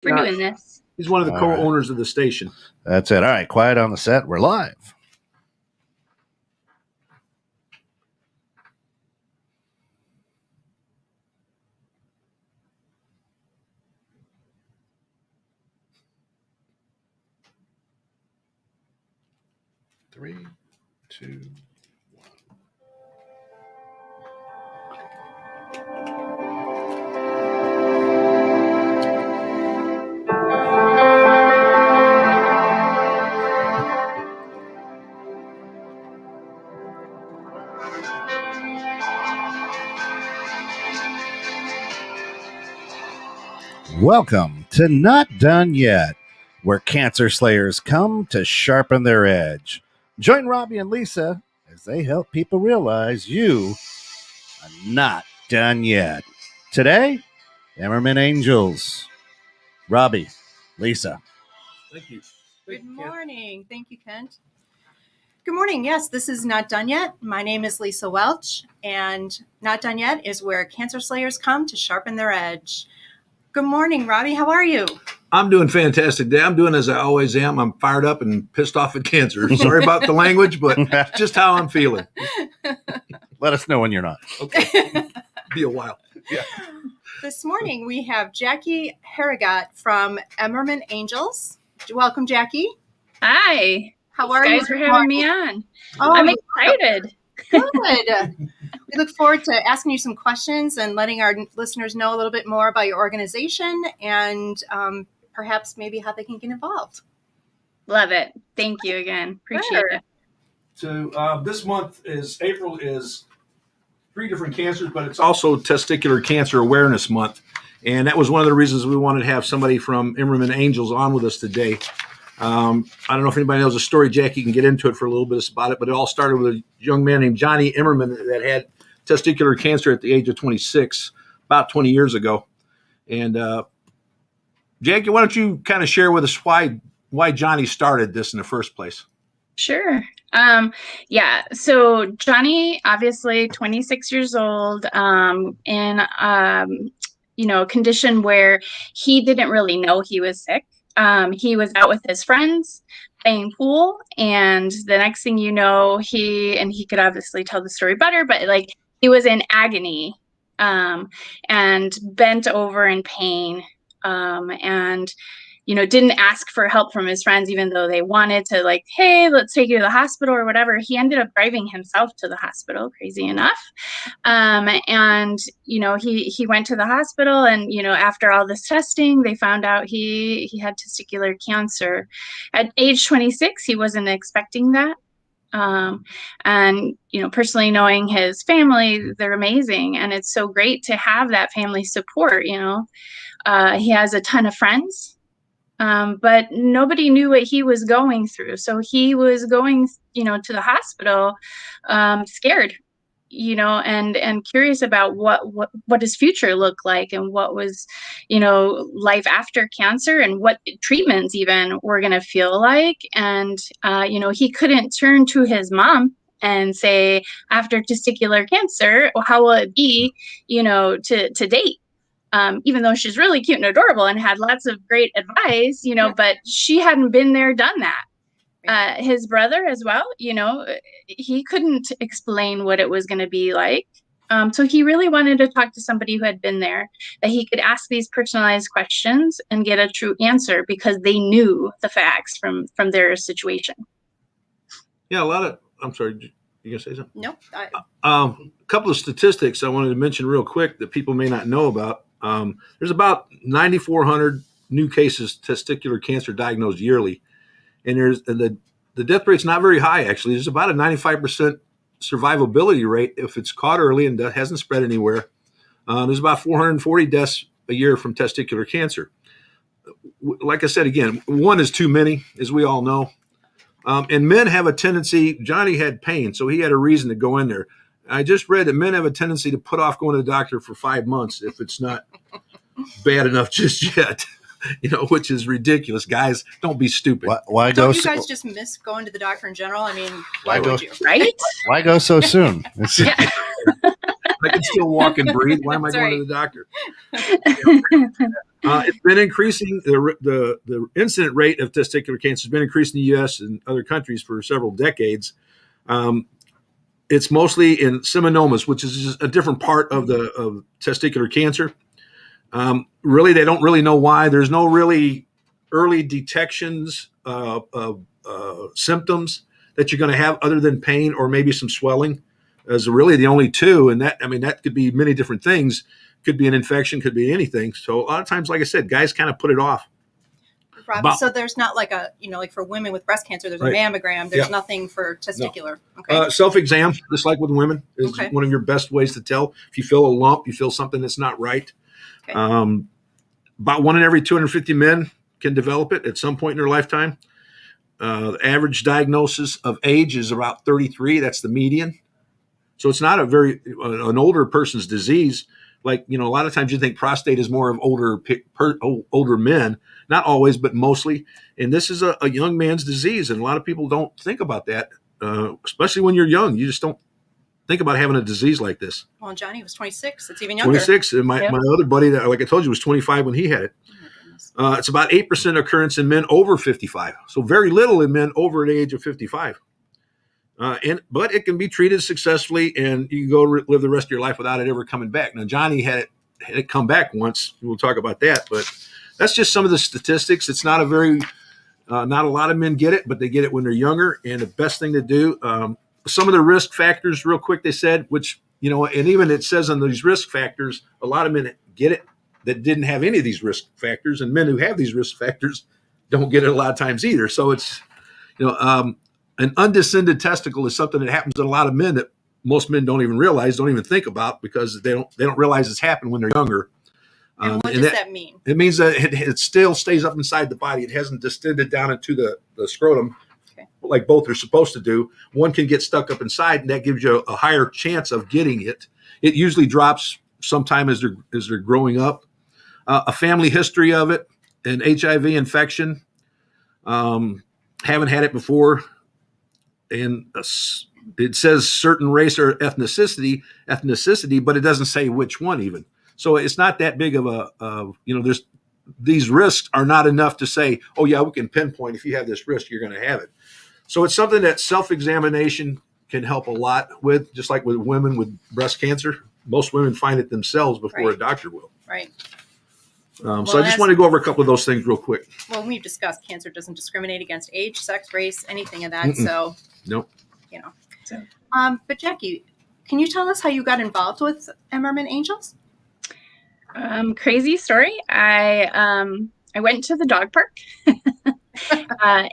for doing this. He's one of the co-owners of the station. That's it. All right, quiet on the set. We're live. Three, two, one. Welcome to Not Done Yet, where cancer slayers come to sharpen their edge. Join Robbie and Lisa as they help people realize you are not done yet. Today, Emmerman Angels. Robbie, Lisa. Thank you. Good morning. Thank you, Kent. Good morning. Yes, this is Not Done Yet. My name is Lisa Welch, and Not Done Yet is where cancer slayers come to sharpen their edge. Good morning, Robbie. How are you? I'm doing fantastic today. I'm doing as I always am. I'm fired up and pissed off at cancer. Sorry about the language, but just how I'm feeling. Let us know when you're not. Okay. Be a while. Yeah. This morning we have Jackie Harrigot from Emmerman Angels. Welcome, Jackie. Hi. How are you? Thanks for having me on. Oh, I'm excited. Good. We look forward to asking you some questions and letting our listeners know a little bit more about your organization and perhaps maybe how they can get involved. Love it. Thank you again. Appreciate it. So this month April is 3 different cancers, but it's also Testicular Cancer Awareness Month. And that was one of the reasons we wanted to have somebody from Immerman Angels on with us today. I don't know if anybody knows the story. Jackie can get into it for a little bit about it, but it all started with a young man named Johnny Immerman that had testicular cancer at the age of 26, about 20 years ago. And Jackie, why don't you kind of share with us why Johnny started this in the first place? Sure. Yeah. So Johnny, obviously 26 years old, in a condition where he didn't really know he was sick. He was out with his friends playing pool, and the next thing you know, he could obviously tell the story better, but like he was in agony, and bent over in pain, and didn't ask for help from his friends, even though they wanted to, like, hey, let's take you to the hospital or whatever. He ended up driving himself to the hospital, crazy enough. And he went to the hospital, and after all this testing, they found out he had testicular cancer. At age 26, he wasn't expecting that. And personally knowing his family, they're amazing, and it's so great to have that family support. He has a ton of friends. But nobody knew what he was going through. So he was going, to the hospital, scared, and curious about what his future looked like, and what was, life after cancer, and what treatments even were going to feel like. And, he couldn't turn to his mom and say, after testicular cancer, well, how will it be, to date? Even though she's really cute and adorable and had lots of great advice, but she hadn't been there, done that. His brother as well, he couldn't explain what it was going to be like. So he really wanted to talk to somebody who had been there, that he could ask these personalized questions and get a true answer, because they knew the facts from their situation. Yeah, I'm sorry, you gonna say something? Nope. A couple of statistics I wanted to mention real quick that people may not know about. There's about 9,400 new cases testicular cancer diagnosed yearly, and the death rate's not very high. Actually, there's about a 95% survivability rate if it's caught early and hasn't spread anywhere. There's about 440 deaths a year from testicular cancer. Like I said, again, one is too many, as we all know. And men have a tendency. Johnny had pain, so he had a reason to go in there. I just read that men have a tendency to put off going to the doctor for 5 months if it's not bad enough just yet, which is ridiculous. Guys, don't be stupid. Why don't you guys just miss going to the doctor in general? I mean, why would you? Right? Why go so soon? I can still walk and breathe. Why am I That's going right. to the doctor? It's been increasing. The incident rate of testicular cancer has been increasing in the U.S. and other countries for several decades. It's mostly in seminomas, which is just a different part of testicular cancer. Really, they don't really know why. There's no really early detections of symptoms that you're going to have other than pain or maybe some swelling, as really the only two. And that could be many different things. Could be an infection, could be anything. So a lot of times, like I said, guys kind of put it off. Rob, so there's not like like for women with breast cancer, there's a mammogram. There's nothing for testicular. No. Okay. Self-exam, just like with women, is one of your best ways to tell. If you feel a lump, you feel something that's not right. Okay. About 1 in every 250 men can develop it at some point in their lifetime. The average diagnosis of age is about 33. That's the median. So it's not an older person's disease. Like, a lot of times you think prostate is more of older men, not always, but mostly. And this is a young man's disease. And a lot of people don't think about that, especially when you're young. You just don't think about having a disease like this. Well, Johnny was 26. It's even younger. 26. And my other buddy, that, like I told you, was 25 when he had it. It's about 8% occurrence in men over 55. So very little in men over the age of 55. But it can be treated successfully, and you can go live the rest of your life without it ever coming back. Now, Johnny had it come back once. We'll talk about that, but that's just some of the statistics. It's not not a lot of men get it, but they get it when they're younger. And the best thing to do, some of the risk factors, real quick, they said, which, and even it says on these risk factors, a lot of men get it that didn't have any of these risk factors, and men who have these risk factors don't get it a lot of times either. So it's, an undescended testicle is something that happens in a lot of men that most men don't even realize, don't even think about, because they don't realize it's happened when they're younger. And what does that mean? It means that it still stays up inside the body. It hasn't distended down into the scrotum, like both are supposed to do. One can get stuck up inside, and that gives you a higher chance of getting it. It usually drops sometime as they're growing up. A family history of it, an HIV infection. Haven't had it before. And it says certain race or ethnicity, but it doesn't say which one even. So it's not that big of there's these risks are not enough to say, oh yeah, we can pinpoint if you have this risk, you're going to have it. So it's something that self-examination can help a lot with, just like with women with breast cancer. Most women find it themselves before a doctor will. Right. So I just want to go over a couple of those things real quick. Well, we've discussed cancer doesn't discriminate against age, sex, race, anything of that. Mm-mm. So, nope. But Jackie, can you tell us how you got involved with Emmerman Angels? Crazy story. I went to the dog park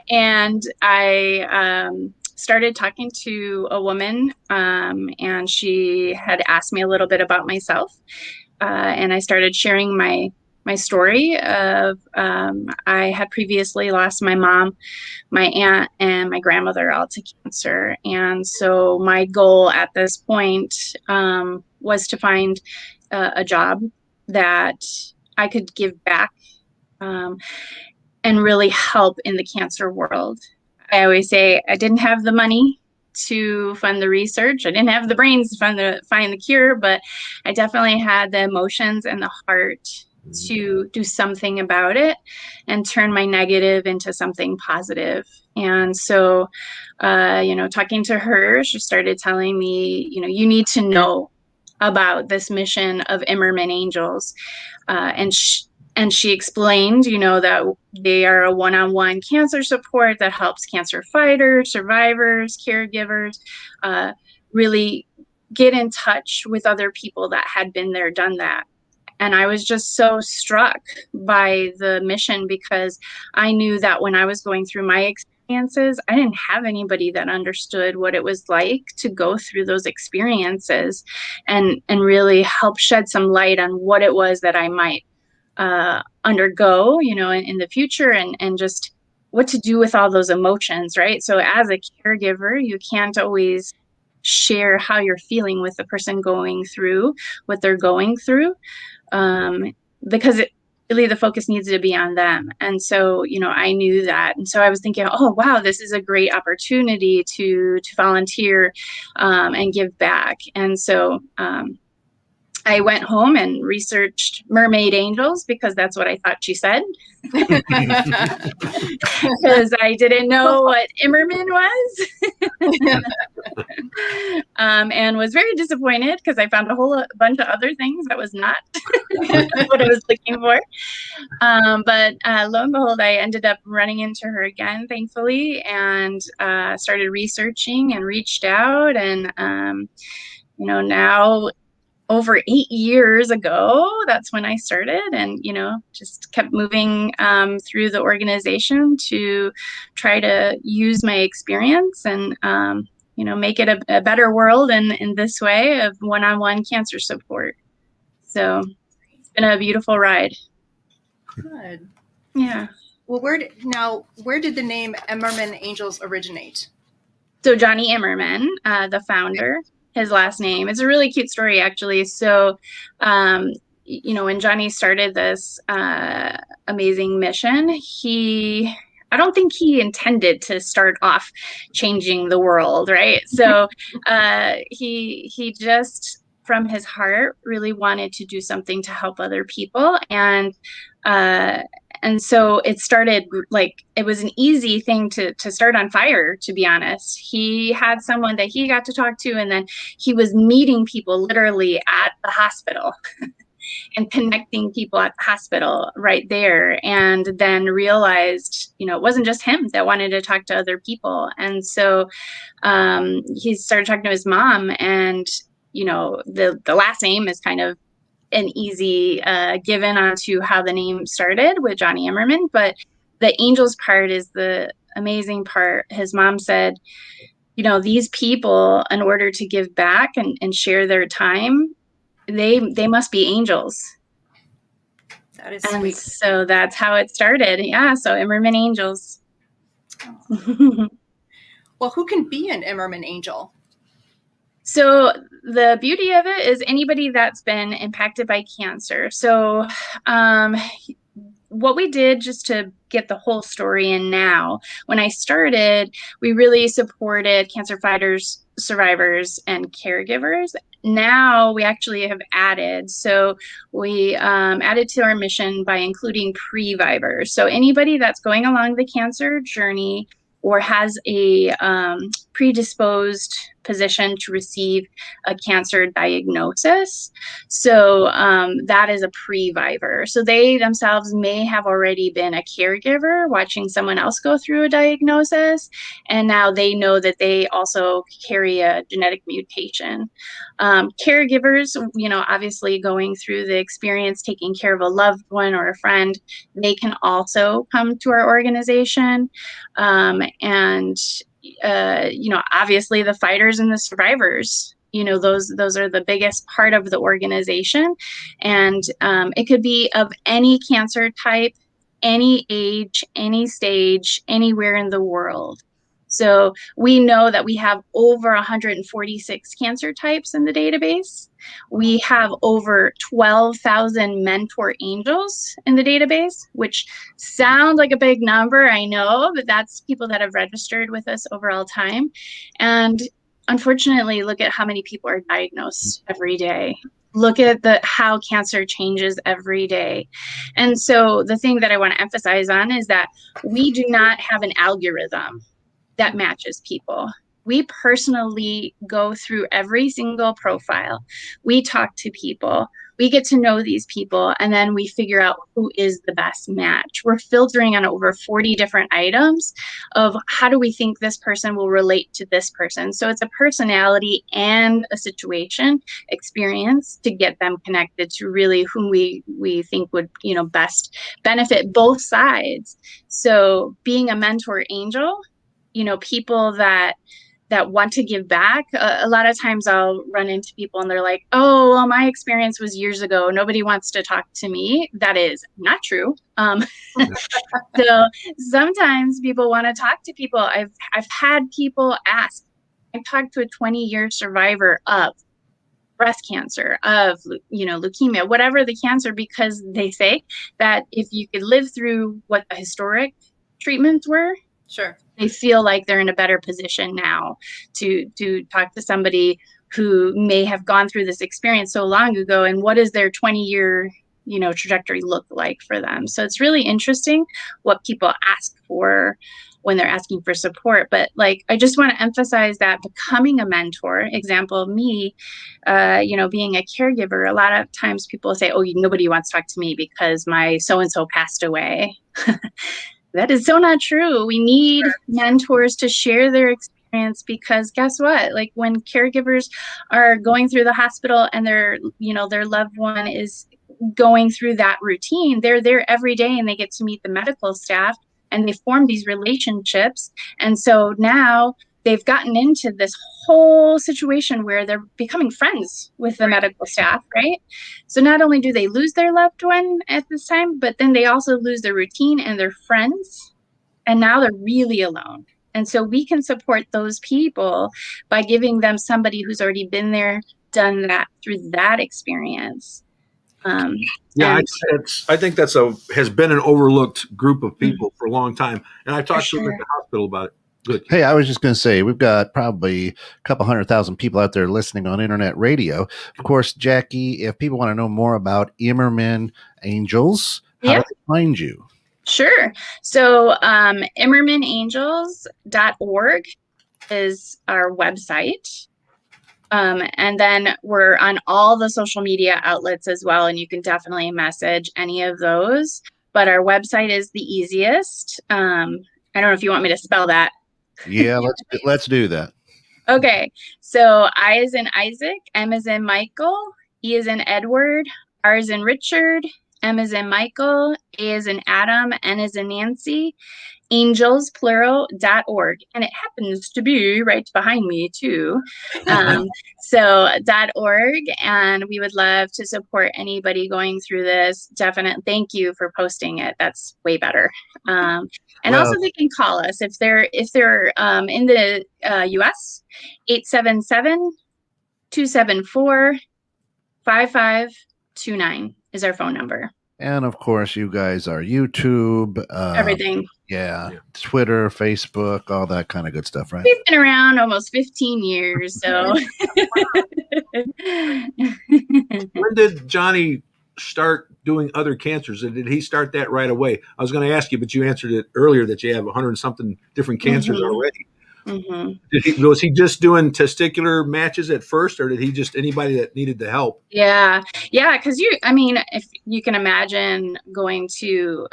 and I started talking to a woman, and she had asked me a little bit about myself, and I started sharing my story of I had previously lost my mom, my aunt, and my grandmother all to cancer. And so my goal at this point was to find a job that I could give back and really help in the cancer world. I always say I didn't have the money to fund the research. I didn't have the brains to find the cure, but I definitely had the emotions and the heart to do something about it and turn my negative into something positive. And so, talking to her, she started telling me, you need to know about this mission of Immerman Angels. And she explained, that they are a one-on-one cancer support that helps cancer fighters, survivors, caregivers, really get in touch with other people that had been there, done that. And I was just so struck by the mission, because I knew that when I was going through my experiences, I didn't have anybody that understood what it was like to go through those experiences and really help shed some light on what it was that I might undergo, in the future, and just what to do with all those emotions, right? So as a caregiver, you can't always share how you're feeling with the person going through what they're going through. Because really the focus needs to be on them. And so, I knew that. And so I was thinking, oh, wow, this is a great opportunity to volunteer and give back. And so I went home and researched mermaid angels because that's what I thought she said. Because I didn't know what Immerman was. And was very disappointed because I found a whole bunch of other things that was not what I was looking for. But lo and behold, I ended up running into her again, thankfully, and started researching and reached out. And, now over 8 years ago, that's when I started, and, just kept moving through the organization to try to use my experience and, make it a better world in this way of one-on-one cancer support. So it's been a beautiful ride. Good. Yeah. Well, where did the name Emmerman Angels originate? So Johnny Immerman, the founder, his last name. It's a really cute story, actually. So, when Johnny started this amazing mission, I don't think he intended to start off changing the world, right? So he just, from his heart, really wanted to do something to help other people. And so it started, like, it was an easy thing to start on fire, to be honest. He had someone that he got to talk to, and then he was meeting people literally at the hospital and connecting people at the hospital right there. And then realized, it wasn't just him that wanted to talk to other people. And so he started talking to his mom, and, the last name is kind of an easy given onto how the name started with Johnny Immerman, but the angels part is the amazing part. His mom said, these people, in order to give back and share their time, they must be angels. That is and sweet. So that's how it started. Yeah, so Immerman Angels. Oh. Well, who can be an Immerman Angel? So the beauty of it is anybody that's been impacted by cancer. So what we did, just to get the whole story in now, when I started, we really supported cancer fighters, survivors, and caregivers. Now we actually have added, so we added to our mission by including pre-vivers. So anybody that's going along the cancer journey or has a predisposed position to receive a cancer diagnosis. So that is a pre-viver. So they themselves may have already been a caregiver watching someone else go through a diagnosis, and now they know that they also carry a genetic mutation. Caregivers, obviously going through the experience taking care of a loved one or a friend, they can also come to our organization. Obviously the fighters and the survivors, those are the biggest part of the organization. And it could be of any cancer type, any age, any stage, anywhere in the world. So we know that we have over 146 cancer types in the database. We have over 12,000 mentor angels in the database, which sounds like a big number, I know, but that's people that have registered with us over all time. And unfortunately, look at how many people are diagnosed every day. Look at how cancer changes every day. And so the thing that I want to emphasize on is that we do not have an algorithm that matches people. We personally go through every single profile. We talk to people. We get to know these people, and then we figure out who is the best match. We're filtering on over 40 different items of how do we think this person will relate to this person. So it's a personality and a situation experience to get them connected to really whom we think would, best benefit both sides. So being a mentor angel, people that want to give back. A lot of times I'll run into people and they're like, oh, well, my experience was years ago. Nobody wants to talk to me. That is not true. So sometimes people want to talk to people. I've had people ask, I talked to a 20-year survivor of breast cancer, of, leukemia, whatever the cancer, because they say that if you could live through what the historic treatments were, sure, they feel like they're in a better position now to talk to somebody who may have gone through this experience so long ago, and what does their 20-year trajectory look like for them. So it's really interesting what people ask for when they're asking for support. But like, I just want to emphasize that becoming a mentor, example, me, being a caregiver, a lot of times people say, oh, nobody wants to talk to me because my so-and-so passed away. That is so not true. We need mentors to share their experience, because guess what? Like, when caregivers are going through the hospital and their loved one is going through that routine, they're there every day and they get to meet the medical staff and they form these relationships. And so now they've gotten into this whole situation where they're becoming friends with the medical staff, right? So not only do they lose their loved one at this time, but then they also lose their routine and their friends. And now they're really alone. And so we can support those people by giving them somebody who's already been there, done that, through that experience. I think that's has been an overlooked group of people for a long time. And I've talked to them at the hospital about it. Good. Hey, I was just going to say, we've got probably a couple 100,000 people out there listening on internet radio. Of course, Jackie, if people want to know more about Emmerman Angels, how do they find you? Sure. So immermanangels.org is our website. And then we're on all the social media outlets as well, and you can definitely message any of those. But our website is the easiest. I don't know if you want me to spell that. Yeah, let's do that. Okay. So I is in Isaac, M is in Michael, E is in Edward, R is in Richard, M is in Michael, A is in Adam, N is in Nancy, angelsplural.org. And it happens to be right behind me too. So .org. And we would love to support anybody going through this. Definitely. Thank you for posting it. That's way better. And also they can call us if they're in the US, 877-274-5529 is our phone number. And of course, you guys are YouTube, everything. Yeah, Twitter, Facebook, all that kind of good stuff, right? We've been around almost 15 years, so. When did Johnny start doing other cancers? And did he start that right away? I was going to ask you, but you answered it earlier that you have 100 and something different cancers already. Mm-hmm. Was he just doing testicular matches at first, or did he just anybody that needed the help? Yeah, because if you can imagine going to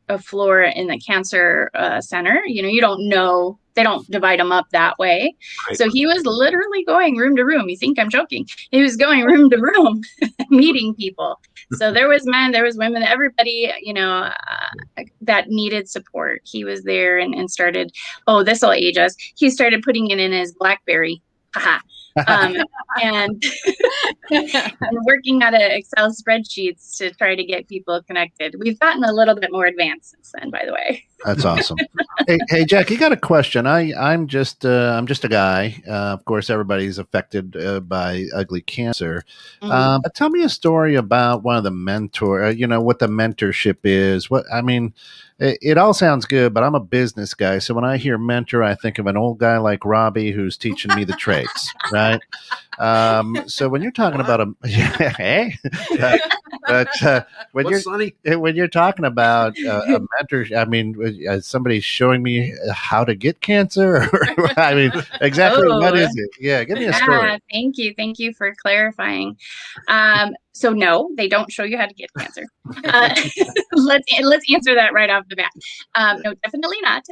a floor in the cancer center, you don't know, they don't divide them up that way. Right. So he was literally going room to room. You think I'm joking? He was going room to room, meeting people. So there was men, there was women, everybody, that needed support. He was there and started, this will age us. He started putting it in his BlackBerry. Haha. And working out of Excel spreadsheets to try to get people connected. We've gotten a little bit more advanced since then, by the way. That's awesome. Hey, Jack, you got a question? I'm just a guy. Of course, everybody's affected by ugly cancer. Mm-hmm. But tell me a story about one of the mentor. What the mentorship is. It all sounds good, but I'm a business guy. So when I hear mentor, I think of an old guy like Robbie who's teaching me the trades, right? So when you're talking about when you're talking about a mentor, somebody's showing me how to get cancer. Exactly what is it? Yeah, give me a story. Thank you for clarifying. So no, they don't show you how to get cancer. Let's answer that right off the bat. No, definitely not.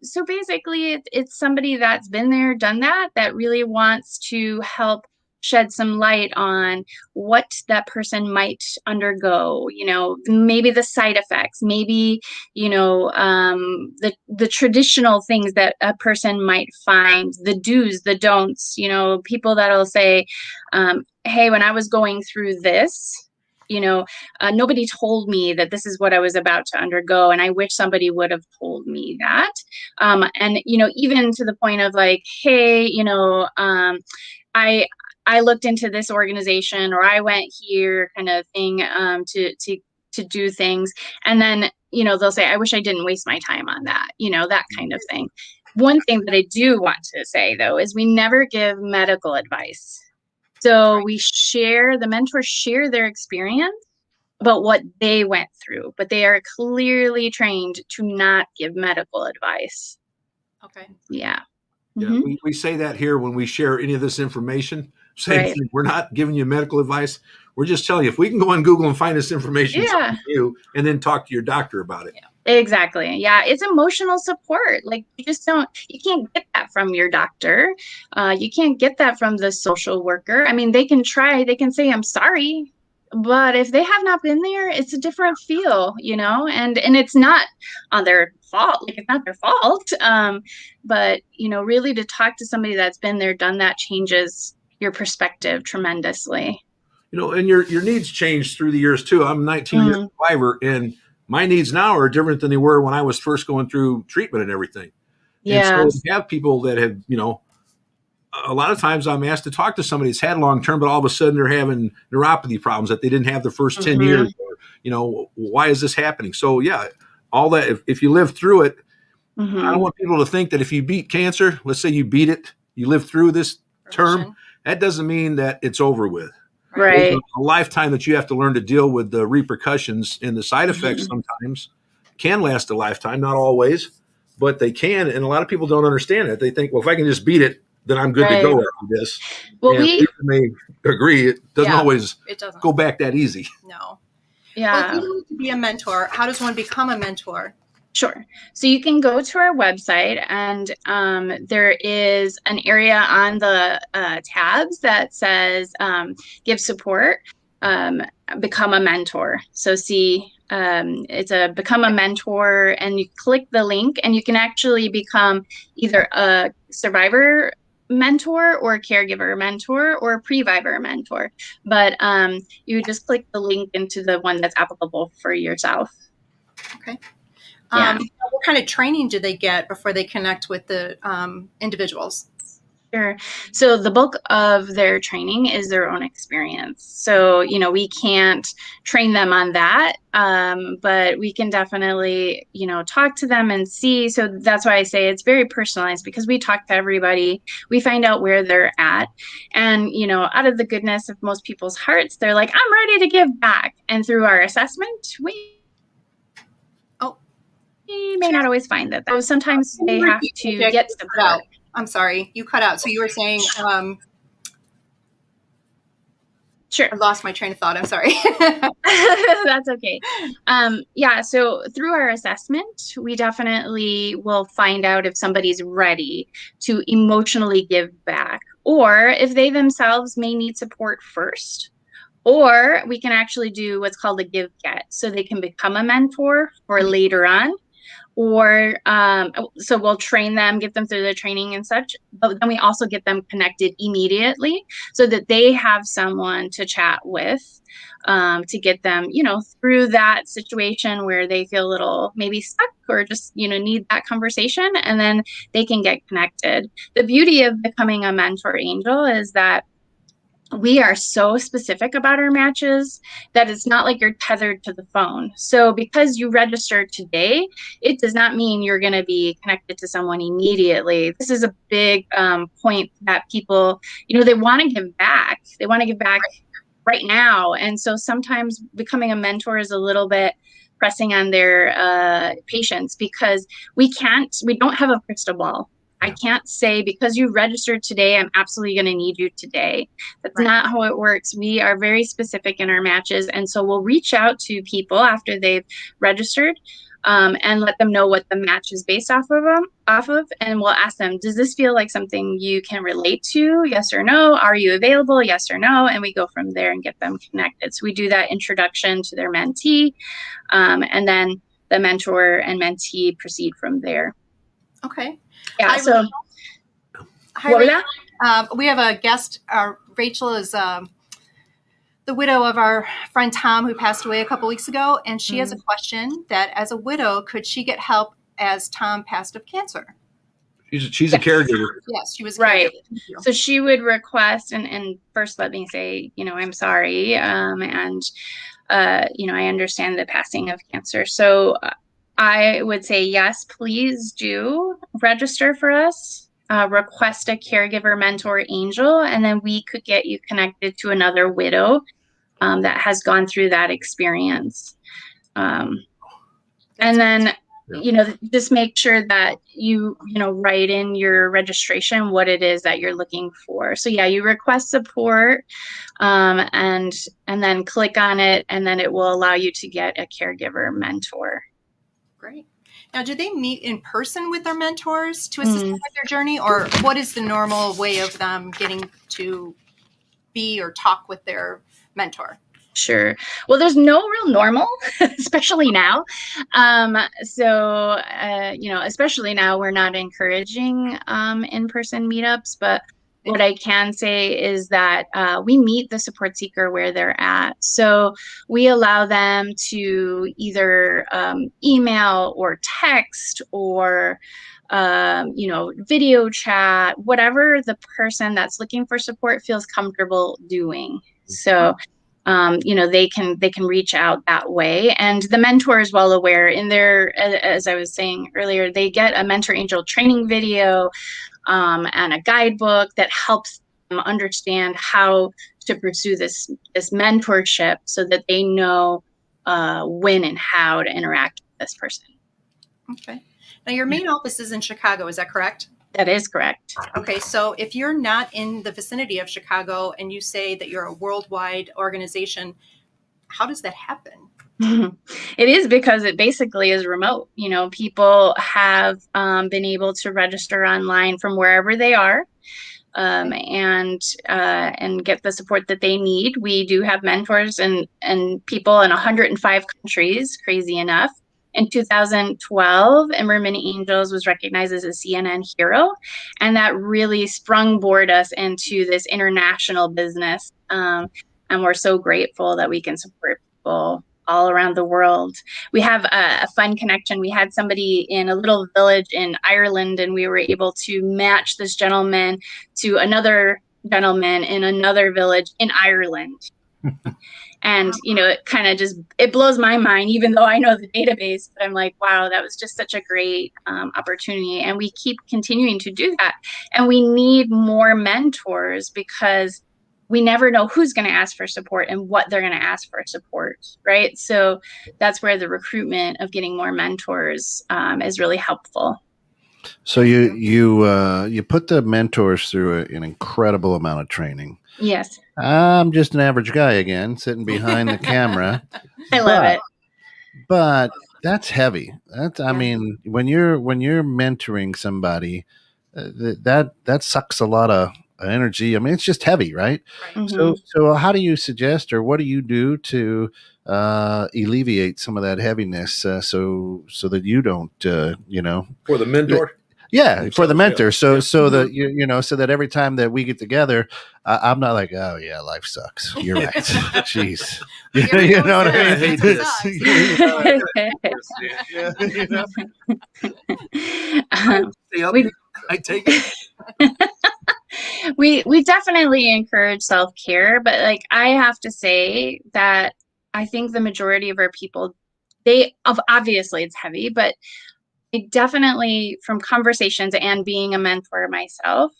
So basically, it's somebody that's been there, done that really wants to help shed some light on what that person might undergo, maybe the side effects, maybe, the traditional things that a person might find, the do's, the don'ts, people that'll say, hey, when I was going through this, nobody told me that this is what I was about to undergo. And I wish somebody would have told me that. And, even to the point of like, hey, I looked into this organization, or I went here, kind of thing, to do things. And then, they'll say, I wish I didn't waste my time on that, that kind of thing. One thing that I do want to say, though, is we never give medical advice. So the mentors share their experience about what they went through, but they are clearly trained to not give medical advice. Okay. Yeah. Yeah, Mm-hmm. we say that here when we share any of this information. Same Right. thing. We're not giving you medical advice. We're just telling you, if we can go on Google and find this information, Yeah. you and then talk to your doctor about it. Yeah. Exactly. Yeah. It's emotional support. Like you can't get that from your doctor. You can't get that from the social worker. I mean, they can say, I'm sorry, but if they have not been there, it's a different feel, and it's not on their fault. Like it's not their fault. But really to talk to somebody that's been there, done that changes your perspective tremendously. And your needs change through the years too. I'm a 19-year survivor, and my needs now are different than they were when I was first going through treatment and everything. Yeah. And so we have people that have, a lot of times I'm asked to talk to somebody that's had long-term, but all of a sudden they're having neuropathy problems that they didn't have the first 10 years. Or, why is this happening? So yeah, all that, if you live through it, I don't want people to think that if you beat cancer, let's say you beat it, you live through this term, that doesn't mean that it's over with. Right. There's a lifetime that you have to learn to deal with the repercussions, and the side effects sometimes can last a lifetime, not always, but they can. And a lot of people don't understand it. They think, well, if I can just beat it, then I'm good to go after this. Well, and we may agree it doesn't always go back that easy. No. Yeah. Well, if you want to be a mentor, how does one become a mentor? Sure. So you can go to our website, and there is an area on the tabs that says give support, become a mentor. So it's a become a mentor, and you click the link and you can actually become either a survivor mentor or a caregiver mentor or a pre-vivor mentor. But you just click the link into the one that's applicable for yourself. Okay. Yeah. What kind of training do they get before they connect with the individuals? Sure. So the bulk of their training is their own experience. So, we can't train them on that, but we can definitely, talk to them and see. So that's why I say it's very personalized, because we talk to everybody. We find out where they're at. And, out of the goodness of most people's hearts, they're like, I'm ready to give back. And through our assessment, we may not always find that. Though sometimes they have to get support. I'm sorry, you cut out. So you were saying, sure. I lost my train of thought. I'm sorry. That's okay. Yeah. So through our assessment, we definitely will find out if somebody's ready to emotionally give back, or if they themselves may need support first. Or we can actually do what's called a give get, so they can become a mentor for later on. Or so we'll train them, get them through the training and such, but then we also get them connected immediately so that they have someone to chat with, to get them, through that situation where they feel a little maybe stuck or just, need that conversation, and then they can get connected. The beauty of becoming a mentor angel is that we are so specific about our matches that it's not like you're tethered to the phone. So because you registered today, it does not mean you're going to be connected to someone immediately. This is a big point that people, they want to give back. They want to give back right now. And so sometimes becoming a mentor is a little bit pressing on their patience, because we don't have a crystal ball. I can't say, because you registered today, I'm absolutely going to need you today. That's not how it works. We are very specific in our matches. And so we'll reach out to people after they've registered, and let them know what the match is based off of. And we'll ask them, does this feel like something you can relate to? Yes or no? Are you available? Yes or no? And we go from there and get them connected. So we do that introduction to their mentee, and then the mentor and mentee proceed from there. Okay. Yeah. Hi, so we have a guest. Rachel is the widow of our friend Tom, who passed away a couple weeks ago. And she has a question that, as a widow, could she get help as Tom passed of cancer? She's a caregiver. Yes, she was right. So she would request, and first let me say, I'm sorry. And I understand the passing of cancer. So I would say yes, please do register for us. Request a caregiver mentor angel, and then we could get you connected to another widow that has gone through that experience. And then, just make sure that you write in your registration what it is that you're looking for. So yeah, you request support, and then click on it, and then it will allow you to get a caregiver mentor. Great. Now, do they meet in person with their mentors to assist them with their journey, or what is the normal way of them getting to be or talk with their mentor? Sure. Well, there's no real normal, especially now. Especially now, we're not encouraging in-person meetups, but what I can say is that we meet the support seeker where they're at. So we allow them to either email or text or video chat, whatever the person that's looking for support feels comfortable doing. So they can reach out that way. And the mentor is well aware in their, as I was saying earlier, they get a mentor angel training video and a guidebook that helps them understand how to pursue this mentorship so that they know when and how to interact with this person. Okay. Now, your main office is in Chicago, is that correct? That is correct. Okay, so if you're not in the vicinity of Chicago and you say that you're a worldwide organization, how does that happen? It is because it basically is remote. People have been able to register online from wherever they are and get the support that they need. We do have mentors and people in 105 countries, crazy enough. In 2012, Immerman Angels was recognized as a CNN hero, and that really sprungboard us into this international business. And we're so grateful that we can support people all around the world. We have a fun connection. We had somebody in a little village in Ireland, and we were able to match this gentleman to another gentleman in another village in Ireland. And, it kind of it blows my mind, even though I know the database, but I'm like, wow, that was just such a great opportunity. And we keep continuing to do that. And we need more mentors because we never know who's going to ask for support and what they're going to ask for support, right? So that's where the recruitment of getting more mentors is really helpful. So you put the mentors through an incredible amount of training. Yes. I'm just an average guy again, sitting behind the camera. I love it. But that's heavy. I mean, when you're mentoring somebody, that sucks a lot of energy. I mean, it's just heavy, right? Mm-hmm. So how do you suggest, or what do you do to alleviate some of that heaviness, so that you don't, for the mentor? Yeah, for the mentor. So Mm-hmm. so that every time that we get together, I'm not like, oh yeah, life sucks. You're right. Jeez. You know what I mean? I take it. We definitely encourage self-care, but I have to say that I think the majority of our people, obviously it's heavy, but definitely from conversations and being a mentor myself,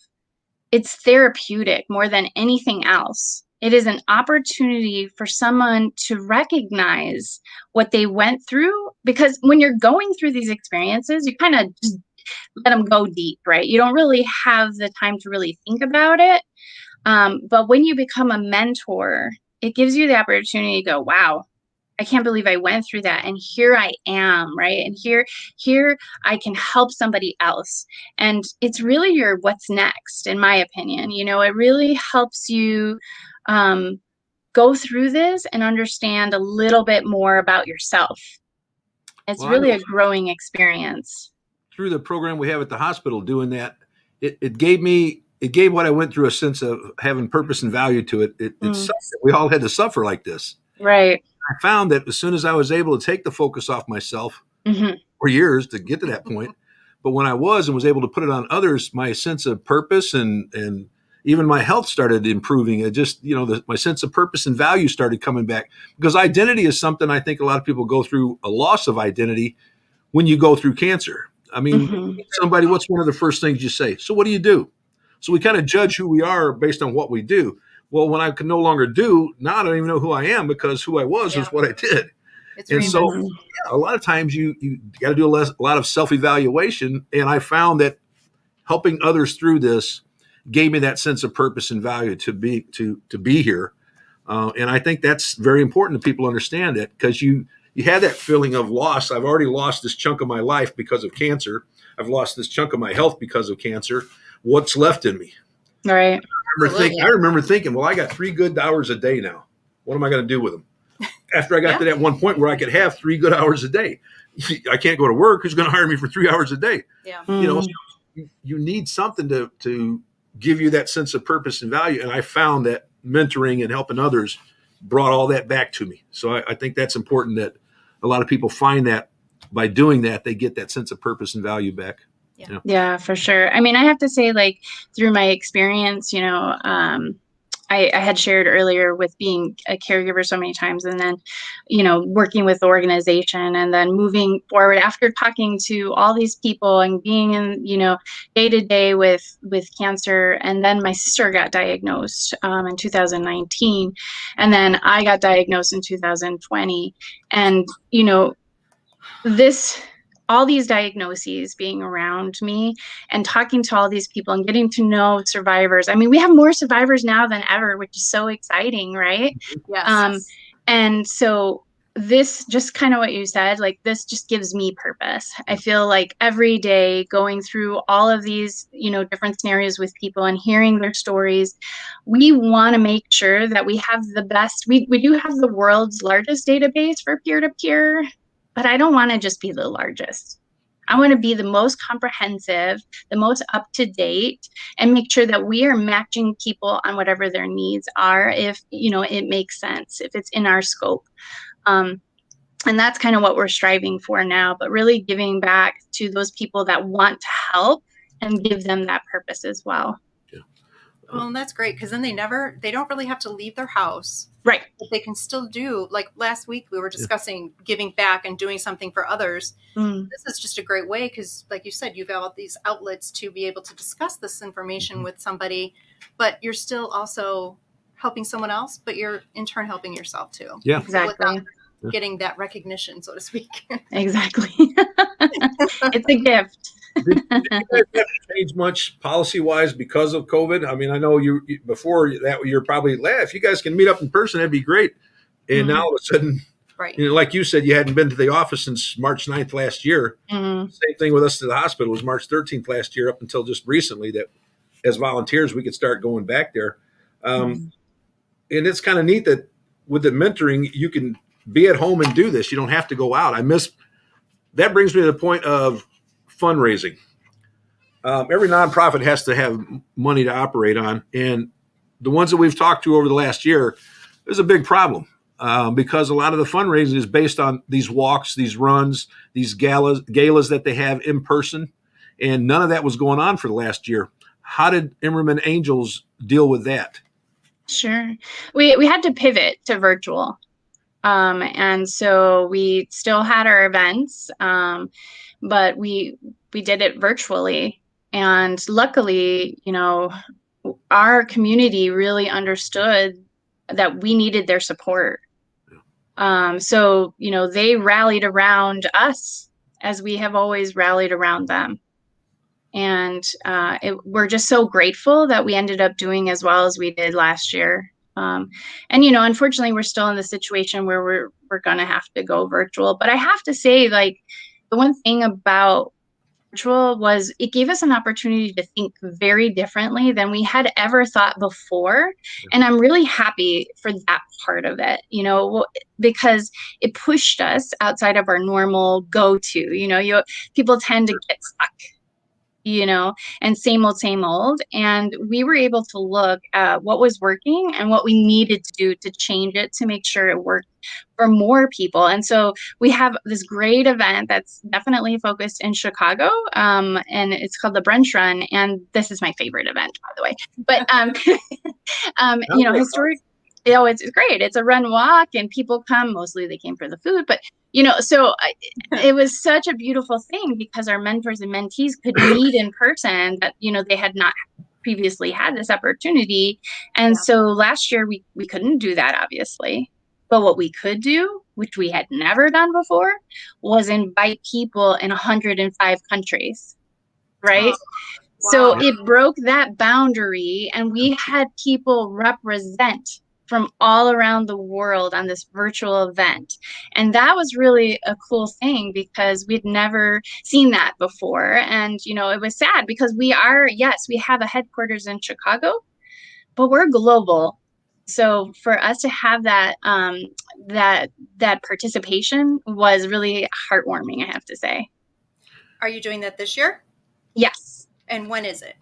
it's therapeutic more than anything else. It is an opportunity for someone to recognize what they went through, because when you're going through these experiences, you kind of just let them go deep, right? You don't really have the time to really think about it. But when you become a mentor, it gives you the opportunity to go, wow, I can't believe I went through that. And here I am, right? And here I can help somebody else. And it's really your what's next, in my opinion. It really helps you go through this and understand a little bit more about yourself. It's really a growing experience. Through the program we have at the hospital doing that, it gave what I went through a sense of having purpose and value to it. We all had to suffer like this. Right. I found that as soon as I was able to take the focus off myself for years to get to that point, but when I was able to put it on others, my sense of purpose and even my health started improving. It just, my sense of purpose and value started coming back, because identity is something I think a lot of people go through a loss of identity when you go through cancer. I mean, Mhm. somebody, what's one of the first things you say? So what do you do? So we kind of judge who we are based on what we do. Well, when I can no longer do, now I don't even know who I am, because who I was Yeah. is what I did. It's And so Mhm. yeah, a lot of times you got to do a lot of self-evaluation. And I found that helping others through this gave me that sense of purpose and value to be here. And I think that's very important to people understand that, because you have that feeling of loss. I've already lost this chunk of my life because of cancer. I've lost this chunk of my health because of cancer. What's left in me? Right. I remember thinking, well, I got 3 good hours a day now. What am I going to do with them? After I got to that one point where I could have 3 good hours a day, I can't go to work. Who's going to hire me for 3 hours a day? Yeah. You know, Mhm. you need something to give you that sense of purpose and value. And I found that mentoring and helping others brought all that back to me. So I think that's important, that a lot of people find that by doing that, they get that sense of purpose and value back. Yeah, for sure. I mean, I have to say, like, through my experience, I had shared earlier with being a caregiver so many times, and then, working with the organization, and then moving forward after talking to all these people and being in, day to day with cancer. And then my sister got diagnosed in 2019, and then I got diagnosed in 2020. And, this all these diagnoses being around me and talking to all these people and getting to know survivors. I mean, we have more survivors now than ever, which is so exciting, right? Yes. And so this, just kind of what you said, like, this just gives me purpose. I feel like every day going through all of these, different scenarios with people and hearing their stories, we want to make sure that we have the best. We do have the world's largest database for peer-to-peer, but I don't want to just be the largest. I want to be the most comprehensive, the most up to date, and make sure that we are matching people on whatever their needs are, if it makes sense, if it's in our scope. And that's kind of what we're striving for now, but really giving back to those people that want to help and give them that purpose as well. Well, and that's great, because then they don't really have to leave their house. Right. But they can still do, like last week we were discussing giving back and doing something for others. This is just a great way, because like you said, you've got these outlets to be able to discuss this information with somebody, but you're still also helping someone else, but you're in turn helping yourself too. Yeah. Exactly. Getting that recognition, so to speak. Exactly. It's a gift. Did you guys have to change much policy-wise because of COVID? I mean, I know you before that you're probably, if you guys can meet up in person, that'd be great. And now all of a sudden, Right. like you said, you hadn't been to the office since March 9th last year. Mhm. Same thing with us to the hospital. It was March 13th last year, up until just recently that as volunteers we could start going back there. And it's kind of neat that with the mentoring, you can be at home and do this. You don't have to go out. That brings me to the point of fundraising. Every nonprofit has to have money to operate on, and the ones that we've talked to over the last year, there's a big problem because a lot of the fundraising is based on these walks, these runs, these galas that they have in person, and none of that was going on for the last year. How did Emmerman Angels deal with that? Sure. We had to pivot to virtual. And so we still had our events, but we did it virtually. And luckily, our community really understood that we needed their support. So, they rallied around us as we have always rallied around them. And we're just so grateful that we ended up doing as well as we did last year. And unfortunately, we're still in the situation where we're gonna have to go virtual. But I have to say, like, the one thing about virtual was it gave us an opportunity to think very differently than we had ever thought before. And I'm really happy for that part of it, because it pushed us outside of our normal go-to. People tend to get stuck, and same old. And we were able to look at what was working and what we needed to do to change it to make sure it worked for more people. And so we have this great event that's definitely focused in Chicago, and it's called the Brunch Run. And this is my favorite event, by the way. But, it's great. It's a run walk and people come, mostly they came for the food, but so it was such a beautiful thing because our mentors and mentees could meet in person that, they had not previously had this opportunity. And so last year we couldn't do that, obviously. But what we could do, which we had never done before, was invite people in 105 countries, right? Wow. So it broke that boundary, and we had people represent from all around the world on this virtual event. And that was really a cool thing because we'd never seen that before. And, it was sad because we have a headquarters in Chicago, but we're global. So for us to have that that participation was really heartwarming, I have to say. Are you doing that this year? Yes. And when is it?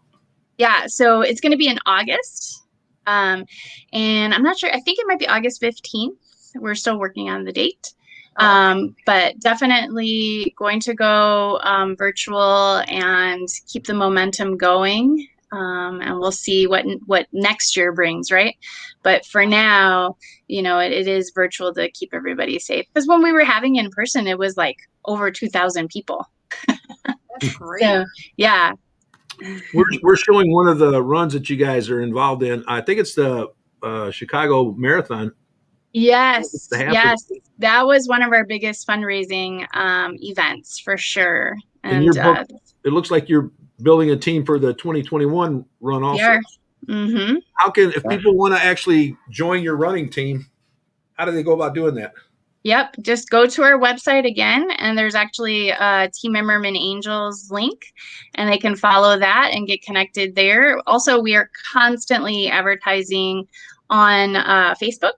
Yeah, so it's going to be in August. And I'm not sure. I think it might be August 15th. We're still working on the date. But definitely going to go virtual and keep the momentum going. And we'll see what next year brings, right? But for now, it is virtual to keep everybody safe. Because when we were having in person, it was like over 2,000 people. That's great. So, yeah. We're showing one of the runs that you guys are involved in. I think it's the Chicago Marathon. Yes, that was one of our biggest fundraising events for sure. And it looks like you're building a team for the 2021 run also. Yeah. Mm-hmm. If people want to actually join your running team, how do they go about doing that? Yep. Just go to our website again, and there's actually a Team Immerman Angels link, and they can follow that and get connected there. Also, we are constantly advertising on Facebook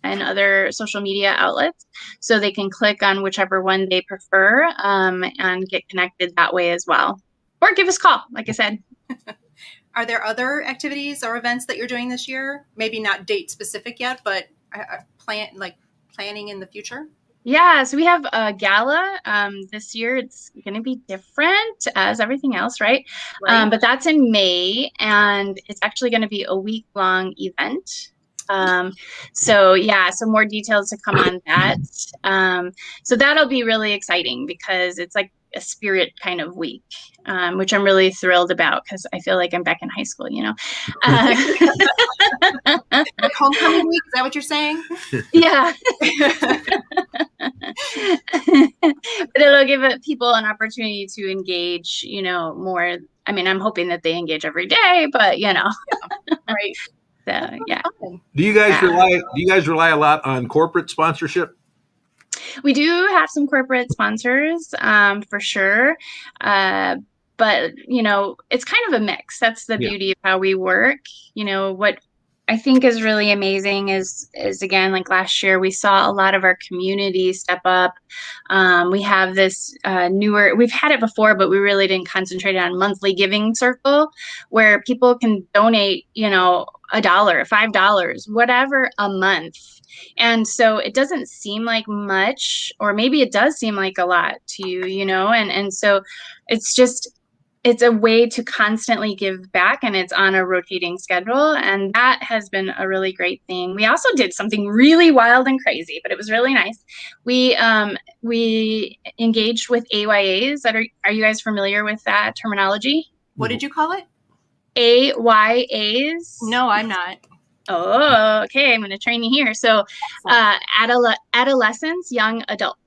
and other social media outlets, so they can click on whichever one they prefer and get connected that way as well. Or give us a call, like I said. Are there other activities or events that you're doing this year? Maybe not date specific yet, but planning in the future? Yeah, so we have a gala this year. It's going to be different as everything else, right? But that's in May, and it's actually going to be a week-long event. So more details to come on that. So that'll be really exciting because it's like a spirit kind of week, which I'm really thrilled about because I feel like I'm back in high school, Like homecoming week, is that what you're saying? Yeah. But it'll give people an opportunity to engage, more. I mean, I'm hoping that they engage every day, but Right. So, yeah. Do you guys rely a lot on corporate sponsorship? We do have some corporate sponsors, for sure. But, it's kind of a mix. That's the beauty of how we work. What I think is really amazing is again, like last year, we saw a lot of our community step up. We have this we've had it before, but we really didn't concentrate on monthly giving circle where people can donate, $1, $5, whatever a month. And so it doesn't seem like much, or maybe it does seem like a lot to you, and so it's a way to constantly give back, and it's on a rotating schedule. And that has been a really great thing. We also did something really wild and crazy, but it was really nice. We engaged with AYAs. Are you guys familiar with that terminology? What did you call it? AYAs? No, I'm not. Oh, okay. I'm going to train you here. So adolescents, young adults.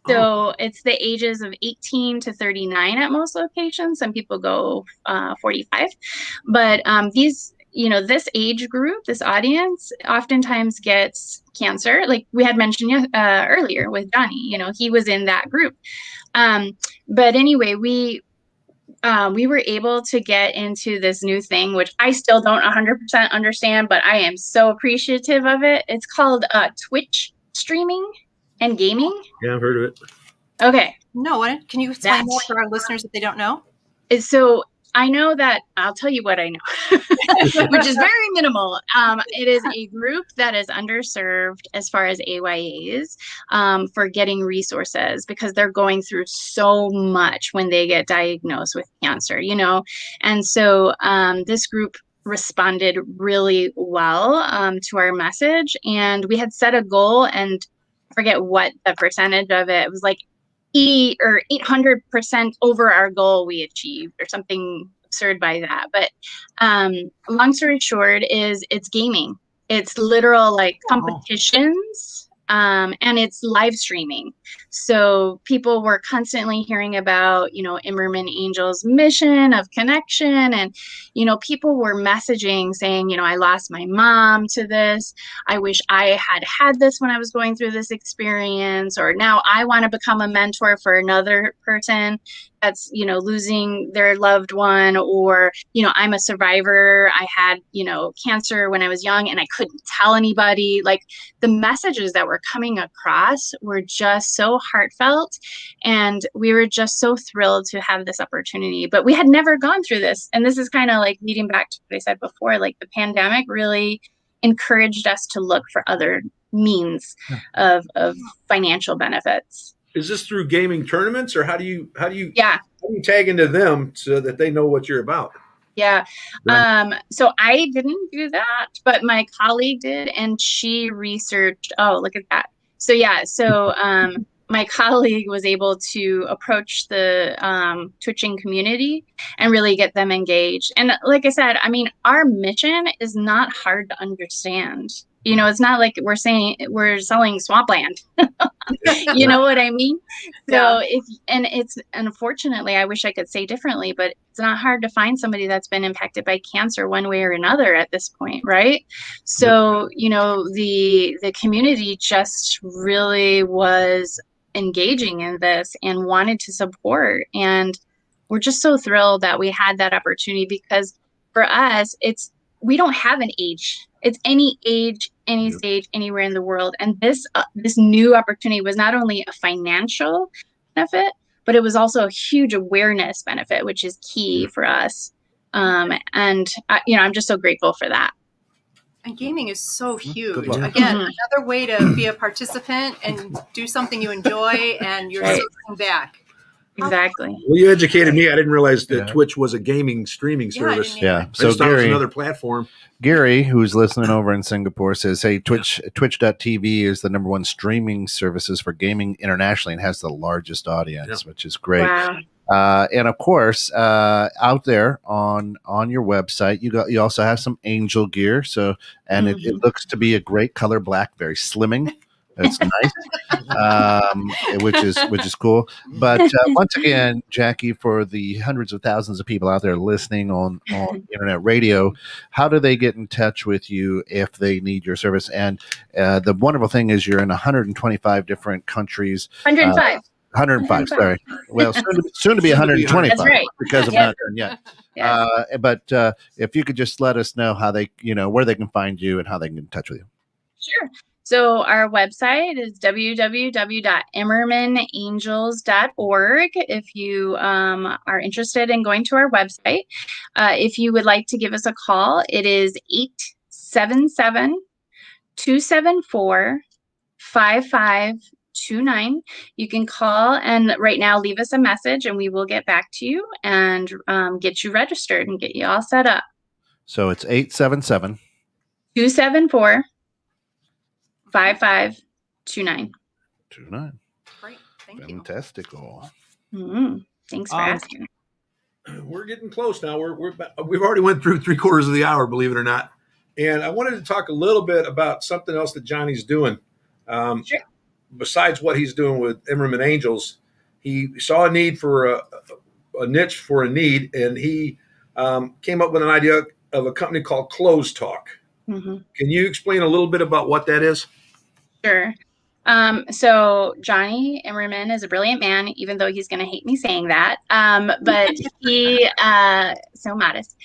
So it's the ages of 18 to 39 at most locations. Some people go 45. But this age group, this audience, oftentimes gets cancer. Like we had mentioned earlier with Johnny, he was in that group. But anyway, we were able to get into this new thing, which I still don't 100% understand, but I am so appreciative of it. It's called Twitch streaming and gaming. Yeah, I've heard of it. Okay. No, can you explain more for our listeners if they don't know? So I know that I'll tell you what I know, which is very minimal. It is a group that is underserved as far as AYAs for getting resources because they're going through so much when they get diagnosed with cancer, And so this group responded really well to our message. And we had set a goal, and I forget what the percentage of it was, like 80 or 800% over our goal we achieved, or something absurd by that. But long story short is it's gaming. It's literal like competitions, and it's live streaming. So people were constantly hearing about, Immerman Angel's mission of connection. And, people were messaging saying, I lost my mom to this. I wish I had this when I was going through this experience, or now I want to become a mentor for another person that's, losing their loved one, or, I'm a survivor. I had, cancer when I was young and I couldn't tell anybody. Like, the messages that were coming across were just so heartfelt, and we were just so thrilled to have this opportunity. But we had never gone through this. And this is kind of like leading back to what I said before, like the pandemic really encouraged us to look for other means of financial benefits. Is this through gaming tournaments, or how do you Yeah. how do you tag into them so that they know what you're about? Yeah. So I didn't do that, but my colleague did, and she researched. Oh, look at that. So yeah. So my colleague was able to approach the twitching community and really get them engaged. And like I said, I mean, our mission is not hard to understand. It's not like we're saying we're selling swampland. You know what I mean? So it's unfortunately, I wish I could say differently, but it's not hard to find somebody that's been impacted by cancer one way or another at this point, right? So, the community just really was engaging in this and wanted to support. And we're just so thrilled that we had that opportunity, because for us, we don't have an age. It's any age, any stage, anywhere in the world. And this new opportunity was not only a financial benefit, but it was also a huge awareness benefit, which is key for us. And I'm just so grateful for that. And gaming is so huge. Again, another way to be a participant and do something you enjoy, and you're circling back. Exactly. Well, you educated me. I didn't realize that Twitch was a gaming streaming service. Yeah. So Gary, it was another platform. Gary, who's listening over in Singapore, says, hey, Twitch.tv is the #1 streaming services for gaming internationally and has the largest audience, which is great. Wow. And of course, out there on your website, you also have some angel gear. So, and it looks to be a great color black, very slimming. It's nice, which is cool. But once again, Jackie, for the hundreds of thousands of people out there listening on internet radio, how do they get in touch with you if they need your service? And the wonderful thing is you're in 125 different countries. 105. 105, sorry. Well, soon to be 125. That's right. Because I'm not done yet. But if you could just let us know how they, where they can find you and how they can get in touch with you. Sure. So our website is www.immermanangels.org if you are interested in going to our website. If you would like to give us a call, it is 877-274-5529. You can call and right now leave us a message, and we will get back to you and get you registered and get you all set up. So it's 877 274 5529. Great. Thank you. Fantastical. Thanks for asking. We're getting close now. We've already went through 3/4 of the hour, believe it or not. And I wanted to talk a little bit about something else that Johnny's doing. Sure. Besides what he's doing with Emmerman Angels, he saw a need for a niche for a need, and he came up with an idea of a company called Close Talk. Can you explain a little bit about what that is? Sure. So Johnny Immerman is a brilliant man, even though he's going to hate me saying that. But he, so modest.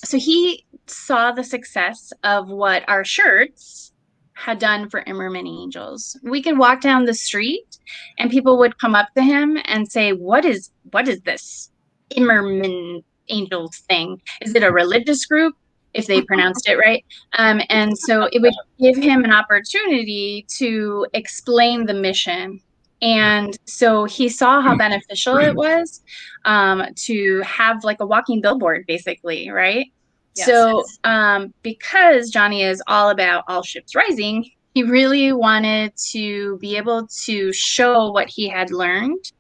So he saw the success of what our shirts had done for Immerman Angels. We could walk down the street and people would come up to him and say, what is this Immerman Angels thing? Is it a religious group? If they pronounced it right. And so it would give him an opportunity to explain the mission. And so he saw how beneficial it was to have like a walking billboard, basically, right? Yes. So because Johnny is all about all ships rising, he really wanted to be able to show what he had learned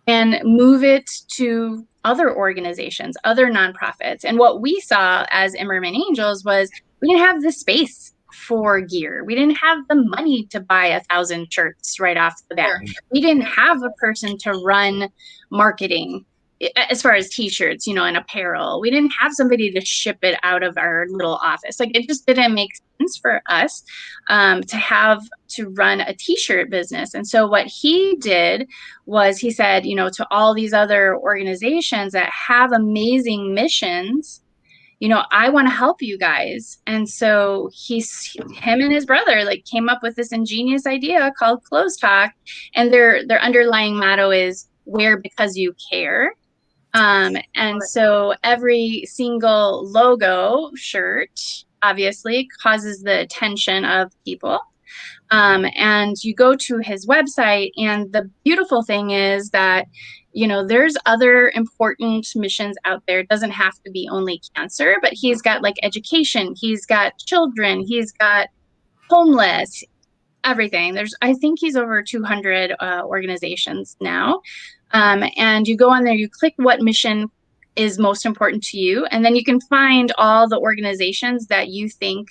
and move it to other organizations, other nonprofits. And what we saw as Immerman Angels was we didn't have the space for gear. We didn't have the money to buy 1,000 shirts right off the bat. Sure. We didn't have a person to run marketing as far as t-shirts, and apparel. We didn't have somebody to ship it out of our little office. Like, it just didn't make sense for us to run a t-shirt business. And so what he did was he said, to all these other organizations that have amazing missions, I want to help you guys. And so him and his brother came up with this ingenious idea called Clothes Talk. And their underlying motto is wear because you care. And so every single logo shirt obviously causes the attention of people. And you go to his website, and the beautiful thing is that, there's other important missions out there. It doesn't have to be only cancer, but he's got education, he's got children, he's got homeless, everything. I think he's over 200 organizations now. And you go on there, you click what mission is most important to you, and then you can find all the organizations that you think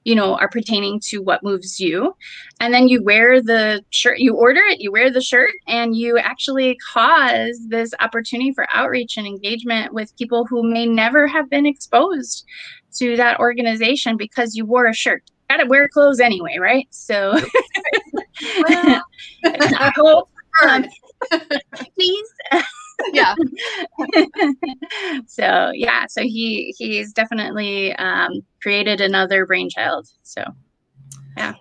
are pertaining to what moves you. And then you wear the shirt, you order it, you wear the shirt, and you actually cause this opportunity for outreach and engagement with people who may never have been exposed to that organization because you wore a shirt. You gotta wear clothes anyway, right? So Well, I hope please. yeah. So he's definitely created another brainchild. So yeah.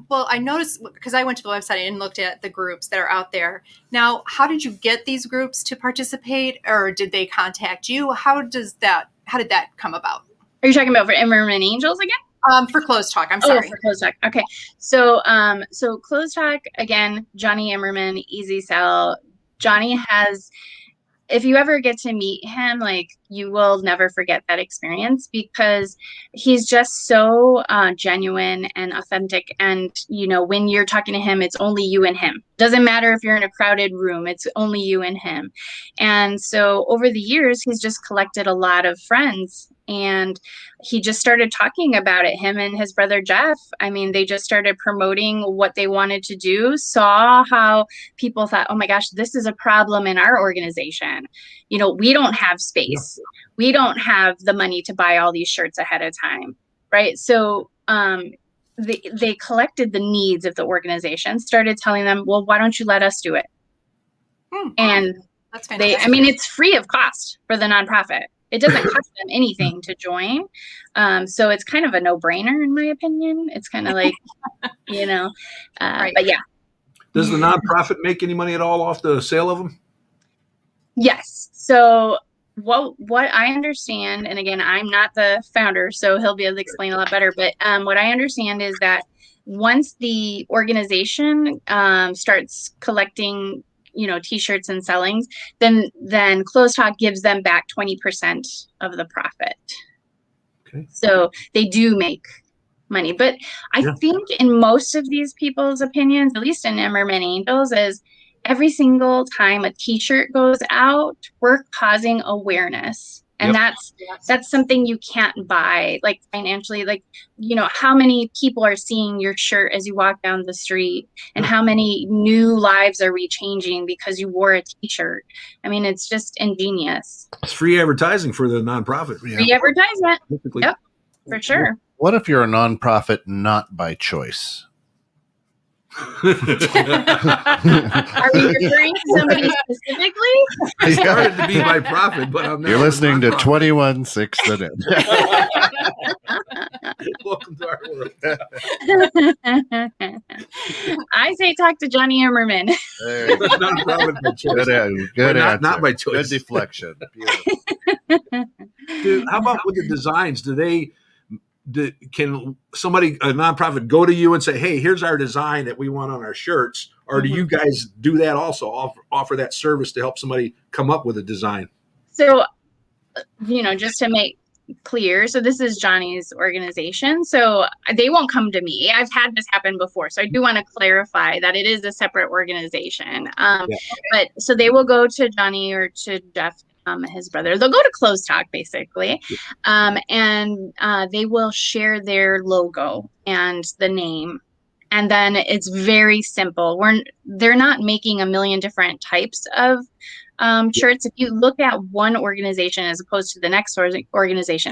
Well, I noticed, because I went to the website and looked at the groups that are out there. Now, how did you get these groups to participate, or did they contact you? How did that come about? Are you talking about for Immerman Angels again? For Clothes Talk, I'm sorry. Oh, for Clothes Talk. Okay. So Clothes Talk, again, Johnny Immerman, easy sell. Johnny has, if you ever get to meet him, you will never forget that experience, because he's just so genuine and authentic. And, when you're talking to him, it's only you and him. Doesn't matter if you're in a crowded room, it's only you and him. And so over the years, he's just collected a lot of friends. And he just started talking about it. Him and his brother Jeff, they just started promoting what they wanted to do, saw how people thought, oh my gosh, this is a problem in our organization. We don't have space. We don't have the money to buy all these shirts ahead of time, right? So they collected the needs of the organization, started telling them, well, why don't you let us do it? And that's fantastic. it's free of cost for the nonprofit. It doesn't cost them anything to join. So it's kind of a no-brainer, in my opinion. It's kind of right. But yeah. Does the nonprofit make any money at all off the sale of them? Yes. So what I understand, and again, I'm not the founder, so he'll be able to explain a lot better, but what I understand is that once the organization starts collecting t-shirts and sellings, then Clothes Talk gives them back 20% of the profit. Okay. So they do make money. But I think in most of these people's opinions, at least in Emmerman Angels, is every single time a t-shirt goes out, we're causing awareness. And that's something you can't buy, financially. How many people are seeing your shirt as you walk down the street, and how many new lives are we changing because you wore a t-shirt? It's just ingenious. It's free advertising for the nonprofit. Free advertisement. Yep, for sure. What if you're a nonprofit not by choice? Are we referring to somebody specifically? I started to be by profit, but I'm not. You're listening to 21/6 The Net. Welcome to our world. I say talk to Johnny Emmerman. Nonprofit by choice. Good answer. Not by choice. Good deflection. Dude, how about with the designs? Can somebody, a nonprofit, go to you and say, hey, here's our design that we want on our shirts? Or do you guys do that also, offer that service to help somebody come up with a design? So, just to make clear. So this is Johnny's organization. So they won't come to me. I've had this happen before. So I do want to clarify that it is a separate organization. Yeah. But so they will go to Johnny or to Jeff, his brother. They'll go to Closed Talk basically. And they will share their logo and the name. And then it's very simple. They're not making a million different types of shirts. If you look at one organization as opposed to the next organization,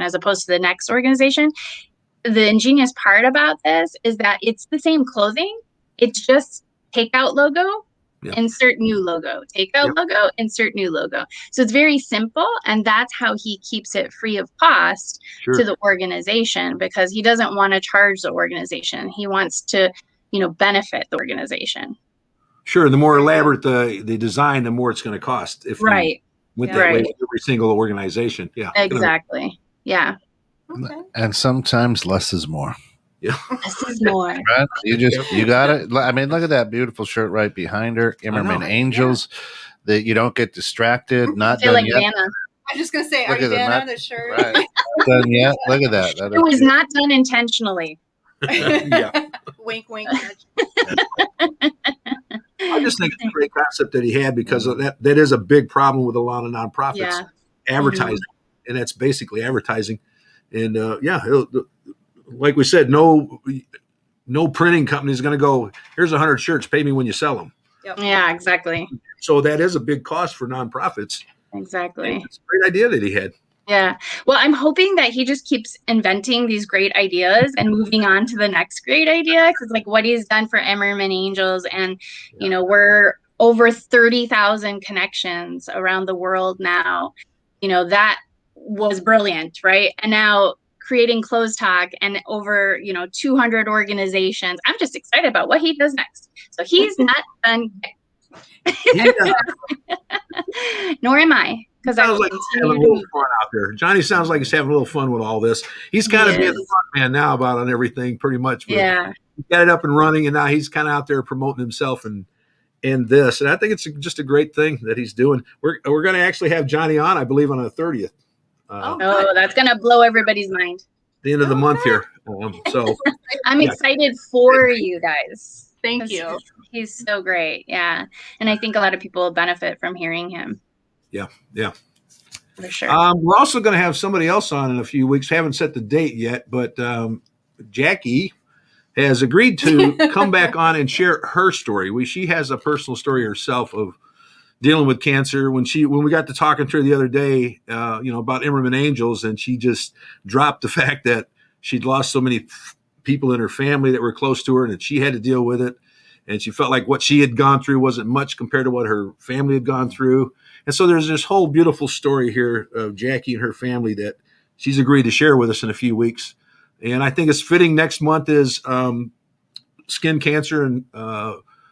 the ingenious part about this is that it's the same clothing. It's just takeout logo, insert new logo, takeout logo, insert new logo. So it's very simple. And that's how he keeps it free of cost to the organization, because he doesn't want to charge the organization. He wants to, benefit the organization. Sure. The more elaborate the design, the more it's going to cost. If right. Went that way with every single organization. Yeah. Exactly. Yeah. Okay. And sometimes less is more. Yeah. Less is more. Right? You got it. I mean, look at that beautiful shirt right behind her. Immerman Angels. That you don't get distracted. Not done yet. I was just going to say, look Ariana, the shirt. Right. Not done yet. Look at that. It was not done intentionally. Wink, wink. I just think it's a great concept that he had, because of that is a big problem with a lot of nonprofits. Advertising, and that's basically advertising. And like we said, no printing company is going to go, here's 100 shirts, pay me when you sell them. Yep. Yeah, exactly. So that is a big cost for nonprofits. Exactly. And it's a great idea that he had. Yeah. Well, I'm hoping that he just keeps inventing these great ideas and moving on to the next great idea. Because like what he's done for Emmerman Angels, and we're over 30,000 connections around the world now. That was brilliant, right? And now creating Closed Talk and over 200 organizations. I'm just excited about what he does next. So he's not done yet. Nor am I. Because I sounds like he's having a little fun out there. Johnny sounds like he's having a little fun with all this. He's kind of being the front man now on everything, pretty much. Yeah. He got it up and running, and now he's kind of out there promoting himself and this. And I think it's just a great thing that he's doing. We're going to actually have Johnny on, I believe, on the 30th. That's going to blow everybody's mind. The end of the month here. So I'm excited for you guys. Thank you. He's so great. Yeah. And I think a lot of people will benefit from hearing him. Yeah. For sure. We're also going to have somebody else on in a few weeks. We haven't set the date yet, but Jackie has agreed to come back on and share her story. She has a personal story herself of dealing with cancer. When we got to talking to her the other day, about Immerman Angels, and she just dropped the fact that she'd lost so many people in her family that were close to her, and that she had to deal with it. And she felt like what she had gone through wasn't much compared to what her family had gone through. And so there's this whole beautiful story here of Jackie and her family that she's agreed to share with us in a few weeks. And I think it's fitting. Next month is Skin Cancer and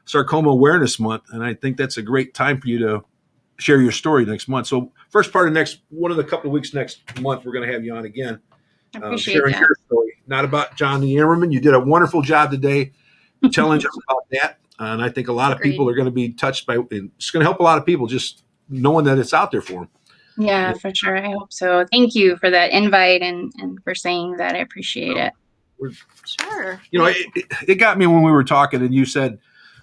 Sarcoma Awareness Month. And I think that's a great time for you to share your story next month. So first part of one of the couple of weeks next month, we're going to have you on again. I appreciate sharing that. your story, not about Johnny Immerman. You did a wonderful job today telling us about that. And I think a lot of people are going to be touched by it. It's going to help a lot of people just knowing that it's out there for them. Yeah, for sure. I hope so. Thank you for that invite and for saying that. I appreciate it. Sure. It got me when we were talking, and you said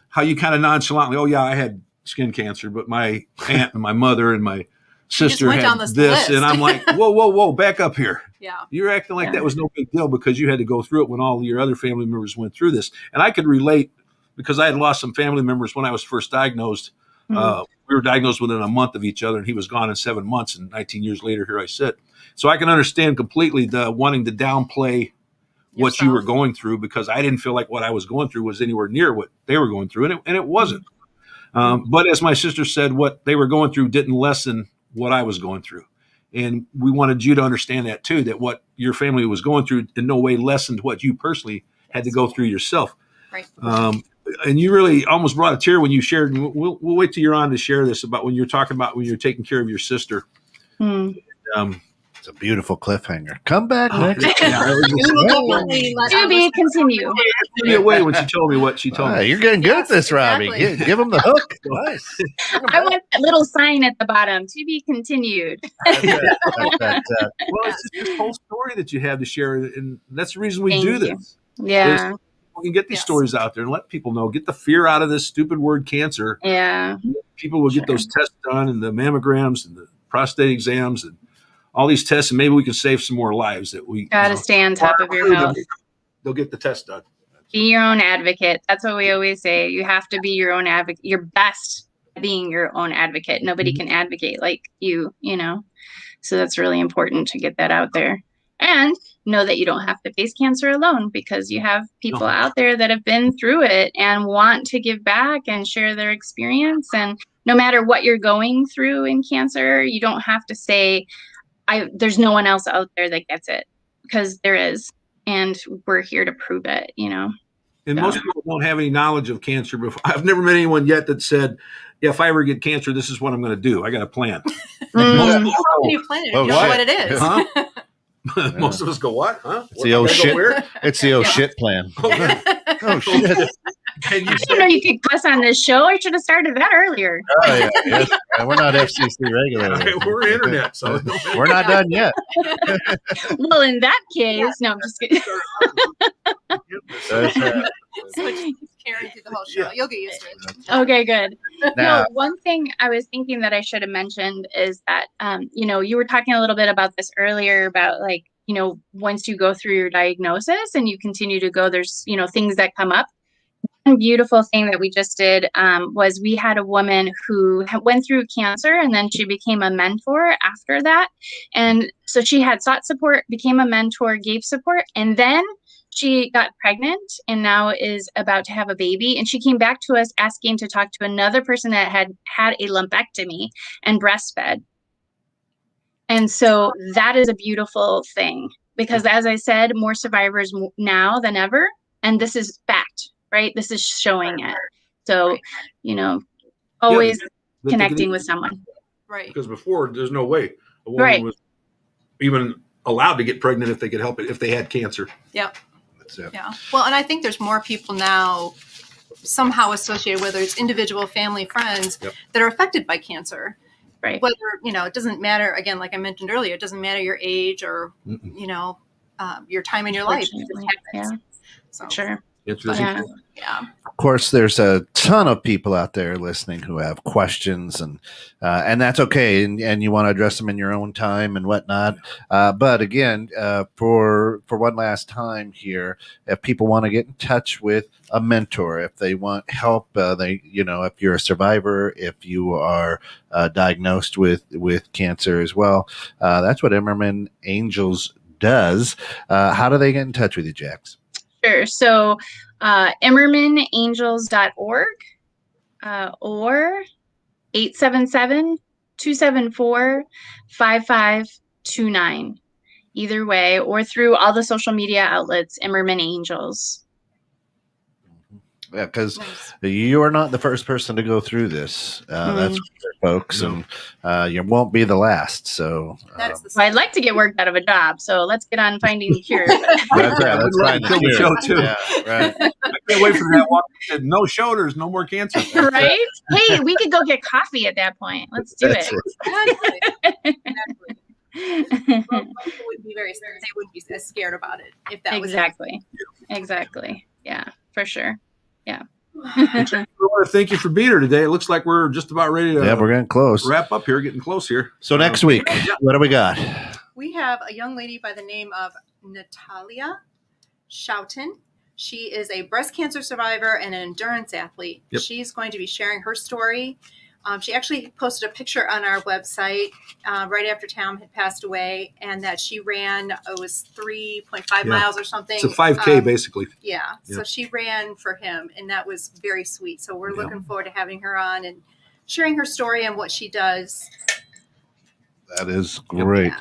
how you kind of nonchalantly, oh yeah, I had skin cancer, but my aunt and my mother and my sister had this. And I'm like, whoa, back up here. Yeah. You're acting like that was no big deal because you had to go through it when all your other family members went through this. And I could relate because I had lost some family members when I was first diagnosed. Mm-hmm. We were diagnosed within a month of each other, and he was gone in 7 months, and 19 years later, here I sit. So I can understand completely the wanting to downplay what you were going through, because I didn't feel like what I was going through was anywhere near what they were going through, and it wasn't. But as my sister said, what they were going through didn't lessen what I was going through. And we wanted you to understand that too, that what your family was going through in no way lessened what you personally had to go through yourself. Right. And you really almost brought a tear when you shared, and we'll wait till you're on to share this about when you're talking about when you're taking care of your sister. It's a beautiful cliffhanger. Come back next week. To be continued. Blew me away when she told me what she told me. You're getting good at this, Robbie. exactly. Give him the hook. Nice. I want that little sign at the bottom. To be continued. Well, it's just this whole story that you have to share, and that's the reason we Thank do you. this. Yeah. We can get these stories out there and let people know. Get the fear out of this stupid word cancer. Yeah. People will get those tests done, and the mammograms and the prostate exams and all these tests, and maybe we can save some more lives. That we Gotta stay on top of your health. They'll get the test done. Be your own advocate. That's what we always say. You have to be your own advocate. Your best at being your own advocate. Nobody can advocate like you, you know. So that's really important to get that out there. And know that you don't have to face cancer alone, because you have people out there that have been through it and want to give back and share their experience. And no matter what you're going through in cancer, you don't have to say, there's no one else out there that gets it, because there is. And we're here to prove it, you know. And most people don't have any knowledge of cancer before. I've never met anyone yet that said, yeah, if I ever get cancer, this is what I'm going to do. I got a plan. How can you plan it? You don't know what it is. Huh? Most of us go, what? Huh? It's the old shit. It's the old shit plan. Oh, shit. I didn't know you could cuss on this show. I should have started that earlier. Oh, yeah. Yes. We're not FCC regulators. We're internet, so we're not done yet. Well, in that case, no, I'm just kidding. So it's carrying through the whole show. You'll get used to it. Okay, good. Now, No, one thing I was thinking that I should have mentioned is that, you know, you were talking a little bit about this earlier about, like, you know, once you go through your diagnosis and you continue to go, there's, you know, things that come up. One beautiful thing that we just did was we had a woman who went through cancer, and then she became a mentor after that. And so she had sought support, became a mentor, gave support, and then she got pregnant and now is about to have a baby. And she came back to us asking to talk to another person that had a lumpectomy and breastfed. And so that is a beautiful thing, because, as I said, more survivors now than ever. And this is fact, right? This is showing it. So, you know, always connecting with someone. Right. Because before, there's no way a woman was even allowed to get pregnant if they could help it, if they had cancer. Yep. That's it. Yeah. Well, and I think there's more people now somehow associated, whether it's individual, family, friends, that are affected by cancer. Right. Whether, you know, it doesn't matter, again, like I mentioned earlier, it doesn't matter your age or, you know, your time in your life. It just happens. So, Sure. Yeah. Of course, there's a ton of people out there listening who have questions, and that's okay, and you want to address them in your own time and whatnot. But again, for one last time here, if people want to get in touch with a mentor, if they want help, if you're a survivor, if you are diagnosed with cancer as well, that's what Emmerman Angels does. How do they get in touch with you, Jax? Sure. So immermanangels.org or 877-274-5529. Either way, or through all the social media outlets, Immerman Angels. Yeah, because you are not the first person to go through this. That's for sure, folks, and you won't be the last. So, well, I'd like to get worked out of a job, so let's get on finding the cure. That's right. Let's find the show too. Yeah, right. I can't wait for that one. No shoulders, no more cancer. Right? Hey, we could go get coffee at that point. Let's do it. Exactly. Well, people would be they would be as scared about it if that was Exactly. Yeah, for sure. Yeah. I want to thank you for being here today. It looks like we're just about ready to we're getting close. Wrap up here, getting close here. So next week, what do we got? We have a young lady by the name of Natalia Schouten. She is a breast cancer survivor and an endurance athlete. Yep. She's going to be sharing her story. She actually posted a picture on our website right after Tom had passed away, and that she ran, it was 3.5 miles or something. It's a 5K, basically. Yeah. So she ran for him, and that was very sweet. So we're looking forward to having her on and sharing her story and what she does. That is great.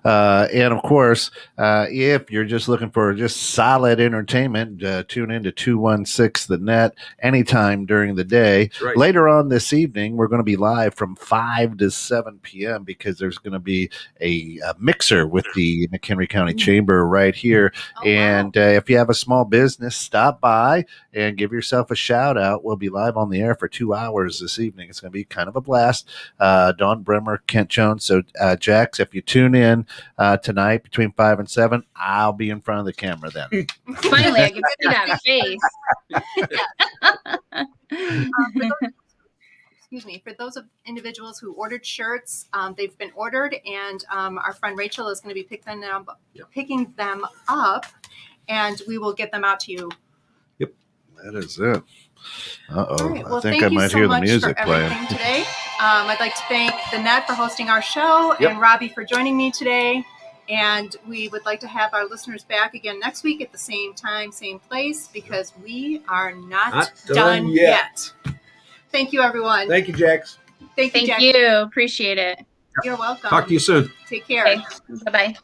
And of course, if you're just looking for just solid entertainment, tune in to 216 The Net anytime during the day. That's right. Later on this evening, we're going to be live from 5 to 7 p.m. because there's going to be a mixer with the McHenry County Chamber right here. Oh, And if you have a small business, stop by and give yourself a shout out. We'll be live on the air for 2 hours this evening. It's going to be kind of a blast. Dawn Bremer, Kent Jones. So, Jax, if you tune in tonight between 5 and 7, I'll be in front of the camera then. Finally, I can see that face. For those of individuals who ordered shirts, they've been ordered, and our friend Rachel is going to be picking them up, and we will get them out to you. Yep, that is it. Uh-oh, All right, well, I think I might hear the music playing today. I'd like to thank the Net for hosting our show, and Robbie for joining me today. And we would like to have our listeners back again next week at the same time, same place, because we are not done yet. Thank you, everyone. Thank you, Jax. Thank you, Jax. You. Appreciate it. You're welcome. Talk to you soon. Take care. Okay. Bye-bye.